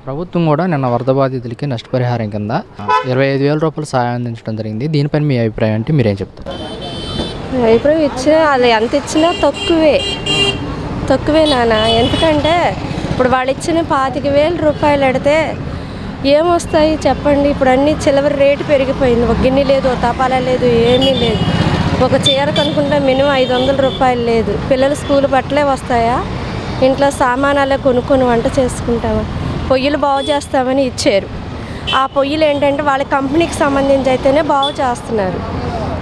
ప్రభుత్వం కూడా నిన్న వరద బాధితులకి నష్టపరిహారం కింద 25,000 రూపాయలు సాయం అందించడం జరిగింది. దీనిపైన మీ అభిప్రాయం అంటే మీరేం చెప్తారు? అభిప్రాయం ఇచ్చినా అది ఎంత ఇచ్చినా తక్కువే నాన్న. ఎందుకంటే ఇప్పుడు వాళ్ళు ఇచ్చిన 25,000 రూపాయలు అడితే ఏమొస్తాయి చెప్పండి. ఇప్పుడు అన్నీ చిల్లర రేటు పెరిగిపోయింది. ఒక గిన్నె లేదు, ఒక తపాలా లేదు, ఏమీ లేదు. ఒక చీర కనుక్కుంటే మినిమం 500 రూపాయలు లేదు. పిల్లలు స్కూల్ బట్టలే వస్తాయా? ఇంట్లో సామానాలే కొనుక్కొని వంట చేసుకుంటామా? పొయ్యిలు బాగు చేస్తామని ఇచ్చారు. ఆ పొయ్యిలు ఏంటంటే వాళ్ళ కంపెనీకి సంబంధించి అయితేనే బాగు చేస్తున్నారు,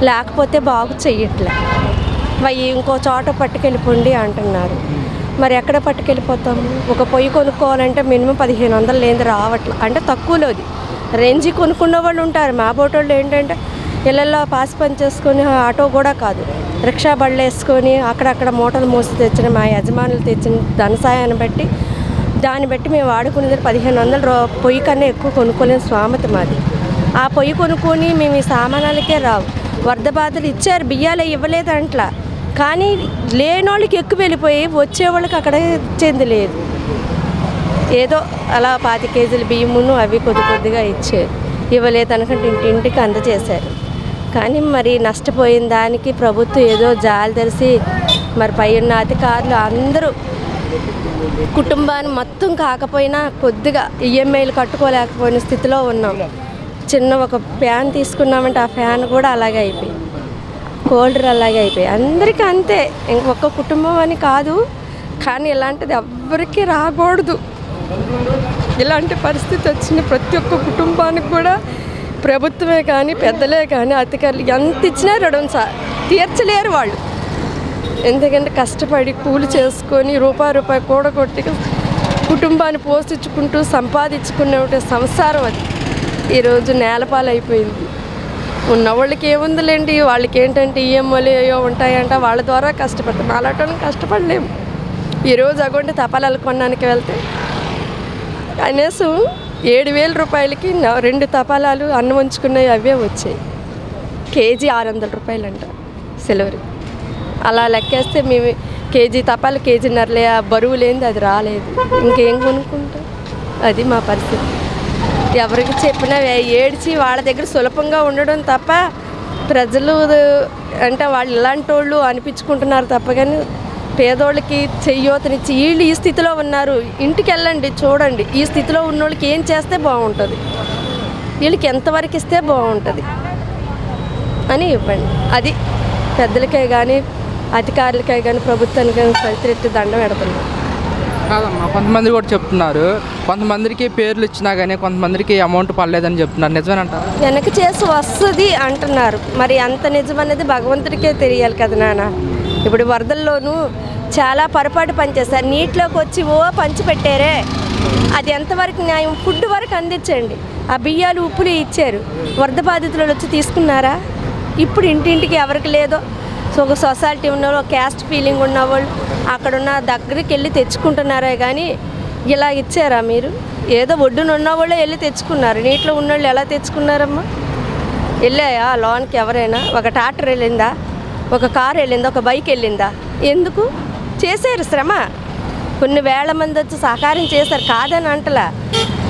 లేకపోతే బాగు చెయ్యట్లే. ఇంకో చోట పట్టుకెళ్ళిపోండి అంటున్నారు. మరి ఎక్కడ పట్టుకెళ్ళిపోతాము? ఒక పొయ్యి కొనుక్కోవాలంటే మినిమం 1,500 లేని రావట్లే. అంటే తక్కువలోది రేంజి కొనుక్కున్న వాళ్ళు ఉంటారు. మా బోటోళ్ళు ఏంటంటే ఇళ్ళల్లో పాసి పని చేసుకొని ఆటో కూడా కాదు, రిక్షా బళ్ళు వేసుకొని అక్కడక్కడ మూటలు మోసి తెచ్చిన మా యజమానులు తెచ్చిన ధనసాయాన్ని బట్టి దాన్ని బట్టి మేము వాడుకునేది 1,500 పొయ్యి కన్నా ఎక్కువ కొనుక్కోలేని స్వామత మాది. ఆ పొయ్యి కొనుక్కొని మేము ఈ సామానాలకే రావు. వరద బాధలు ఇచ్చారు, బియ్యాలు ఇవ్వలేదు అంట్లా, కానీ లేనోళ్ళకి ఎక్కువ వెళ్ళిపోయి వచ్చేవాళ్ళకి అక్కడ ఇచ్చేది లేదు. ఏదో అలా 25 కేజీలు బియ్యమును అవి కొద్దిగా ఇచ్చారు. ఇవ్వలేదు అనుకుంటే ఇంటింటికి అందజేశారు. కానీ మరి నష్టపోయిన దానికి ప్రభుత్వం ఏదో జాలి తెలిసి మరి పై ఉన్న అధికారులు అందరూ కుటుంబాన్ని మొత్తం కాకపోయినా కొద్దిగా ఈఎంఐలు కట్టుకోలేకపోయిన స్థితిలో ఉన్నాం. చిన్న ఒక ఫ్యాన్ తీసుకున్నామంటే ఆ ఫ్యాన్ కూడా అలాగే అయిపోయి, కూలర్ అలాగే అయిపోయి. అందరికీ అంతే, ఇంకొక కుటుంబం అని కాదు, కానీ ఇలాంటిది ఎవ్వరికీ రాకూడదు. ఇలాంటి పరిస్థితి వచ్చిన ప్రతి ఒక్క కుటుంబానికి కూడా ప్రభుత్వమే కానీ పెద్దలే కానీ అధికారులు ఎంత ఇచ్చినా తీర్చలేరు వాళ్ళు. ఎందుకంటే కష్టపడి కూలి చేసుకొని రూపాయి కూడగొట్టి కుటుంబాన్ని పోషించుకుంటూ సంపాదించుకునే సంసారం అది ఈరోజు నేలపాలైపోయింది. ఉన్నవాళ్ళకి ఏముందిలేండి, వాళ్ళకి ఏంటంటే ఈఎంఐలు ఏవో ఉంటాయంట, వాళ్ళ ద్వారా కష్టపడతాం. అలాంటి కష్టపడలేము. ఈరోజు అగొండి తపాలాలు కొనడానికి వెళ్తే కనీసం 7,000 రూపాయలకి 2 తపాలాలు అన్నం ఉంచుకున్నవి అవే వచ్చాయి. కేజీ 600 రూపాయలు అంట సిల్వర్. అలా లెక్కేస్తే మేము కేజీ తపాలు కేజీన్నరలే, బరువు లేనిది అది రాలేదు. ఇంకేం కొనుక్కుంటాం? అది మా పరిస్థితి. ఎవరికి చెప్పినా ఏడ్చి వాళ్ళ దగ్గర సులభంగా ఉండడం తప్ప ప్రజలు అంటే వాళ్ళు ఇలాంటి వాళ్ళు అనిపించుకుంటున్నారు తప్ప, కానీ పేదోళ్ళకి చెయ్యోతనిచ్చి వీళ్ళు ఈ స్థితిలో ఉన్నారు, ఇంటికి వెళ్ళండి చూడండి, ఈ స్థితిలో ఉన్నోళ్ళకి ఏం చేస్తే బాగుంటుంది, వీళ్ళకి ఎంతవరకు ఇస్తే బాగుంటుంది అని ఇవ్వండి. అది పెద్దలకే కానీ అధికారులకే కానీ ప్రభుత్వానికి కానీ ప్రతిరెత్తి దండం పెడుతున్నారు. కాదమ్మా, కొంతమంది కూడా చెప్తున్నారు, కొంతమందికి పేర్లు ఇచ్చినా కానీ కొంతమందికి అమౌంట్ పడలేదని చెప్తున్నారు. నిజమేనంటారు? వెనక చేసి వస్తుంది అంటున్నారు. మరి అంత నిజమనేది భగవంతుడికే తెలియాలి కదా నాన్న. ఇప్పుడు వరదల్లోనూ చాలా పొరపాటు పనిచేస్తారు. నీటిలోకి వచ్చి పంచి పెట్టారే, అది ఎంతవరకు న్యాయం? ఫుడ్ వరకు అందించండి. ఆ బియ్యాలు ఉప్పులు ఇచ్చారు, వరద బాధితులు వచ్చి తీసుకున్నారా? ఇప్పుడు ఇంటింటికి ఎవరికి లేదో ఒక సొసైటీ ఉన్నవాళ్ళు, క్యాస్ట్ ఫీలింగ్ ఉన్నవాళ్ళు అక్కడున్న దగ్గరికి వెళ్ళి తెచ్చుకుంటున్నారే కానీ ఇలా ఇచ్చారా మీరు? ఏదో ఒడ్డున ఉన్నవాళ్ళే వెళ్ళి తెచ్చుకున్నారు, నీటిలో ఉన్నవాళ్ళు ఎలా తెచ్చుకున్నారమ్మా? వెళ్ళాయా లోన్కి ఎవరైనా? ఒక ట్రాక్టర్ వెళ్ళిందా, ఒక కారు వెళ్ళిందా, ఒక బైక్ వెళ్ళిందా? ఎందుకు చేశారు శ్రమ? కొన్ని వేల మంది వచ్చి సహకారం చేశారు, కాదని అంటలా,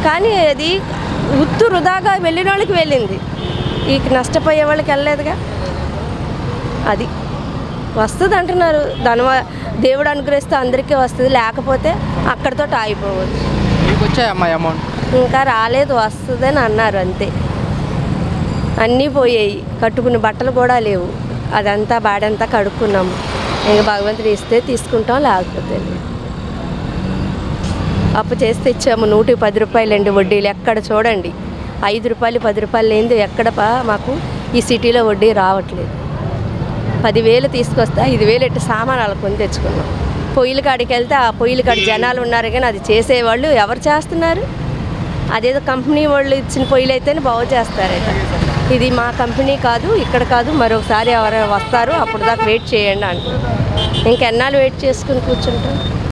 కానీ అది ఉత్తు వృధాగా వెళ్ళిన వాళ్ళకి వెళ్ళింది, ఈ నష్టపోయే వాళ్ళకి వెళ్ళలేదుగా. అది వస్తుంది అంటున్నారు. దేవుడు అనుగ్రహిస్తే అందరికీ వస్తుంది, లేకపోతే అక్కడితో ఆగిపోవచ్చు. వచ్చాయమ్మా అమౌంట్? ఇంకా రాలేదు, వస్తుందని అన్నారు అంతే. అన్నీ పోయాయి, కట్టుకున్న బట్టలు కూడా లేవు, అదంతా బాడంతా కడుక్కున్నాము. ఇంకా భగవంతుడు ఇస్తే తీసుకుంటాం, లేకపోతే అప్పు చేస్తే ఇచ్చాము. 110 రూపాయలండి వడ్డీలు. ఎక్కడ చూడండి 5 రూపాయలు 10 రూపాయలు లేనిది ఎక్కడ మాకు ఈ సిటీలో వడ్డీ రావట్లేదు. 10,000 తీసుకొస్తే 5,000 ఎట్టి సామానాలు కొని తెచ్చుకున్నాం. పొయ్యిల కాడికి వెళ్తే ఆ పొయ్యిల కాడి జనాలు ఉన్నారు, కానీ అది చేసేవాళ్ళు ఎవరు చేస్తున్నారు? అదేదో కంపెనీ వాళ్ళు ఇచ్చిన పొయ్యిలు అయితేనే బాగు చేస్తారట. ఇది మా కంపెనీ కాదు, ఇక్కడ కాదు, మరొకసారి ఎవరైనా వస్తారు, అప్పుడు దాకా వెయిట్ చేయండి అంటారు. ఇంకెన్నాళ్ళు వెయిట్ చేసుకుని కూర్చుంటాం?